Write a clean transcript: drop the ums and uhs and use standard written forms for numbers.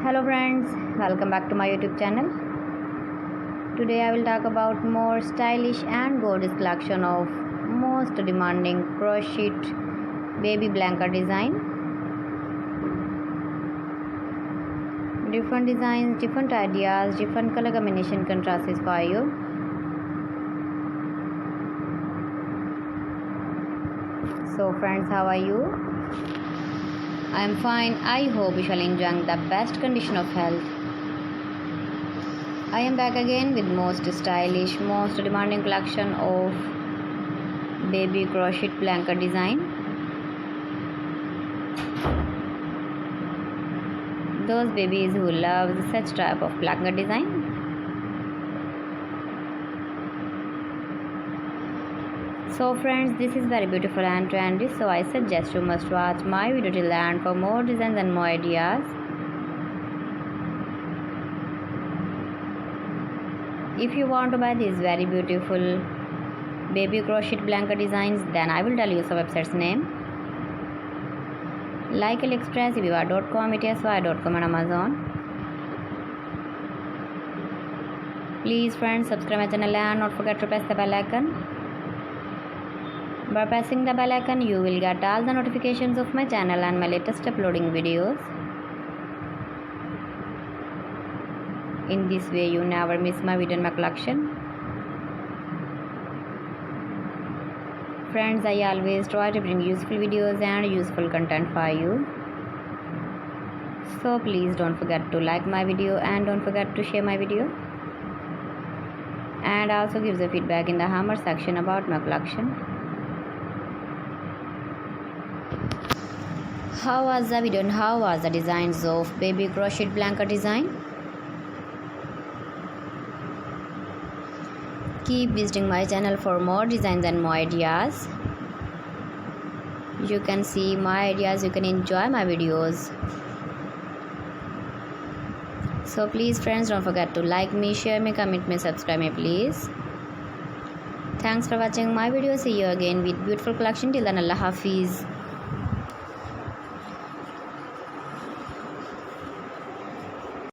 Hello friends, welcome back to my YouTube channel. Today I will talk about more stylish and gorgeous collection of most demanding crocheted baby blanket design. Different designs, different ideas, different color combination contrasts for you. So friends, how are you? I am fine. I hope you shall enjoy the best condition of health. I am back again with most stylish, most demanding collection of baby crochet blanket design. Those babies who love such type of blanket design. So friends, this is very beautiful and trendy, so I suggest you must watch my video till the end for more designs and more ideas. If you want to buy these very beautiful baby crochet blanket designs, then I will tell you the website's name. Like AliExpress, eBay.com, etsy.com and Amazon. Please friends, subscribe my channel and not forget to press the bell icon. By pressing the bell icon, you will get all the notifications of my channel and my latest uploading videos. In this way, you never miss my video and my collection. Friends, I always try to bring useful videos and useful content for you. So please don't forget to like my video and don't forget to share my video. And also give the feedback in the hammer section about my collection. How was the video and how was the designs of baby crochet blanket design? Keep visiting my channel for more designs and more ideas. You can see my ideas, you can enjoy my videos. So please friends, don't forget to like me, share me, comment me, subscribe me please. Thanks for watching my video. See you again with beautiful collection. Till then, Allah Hafiz.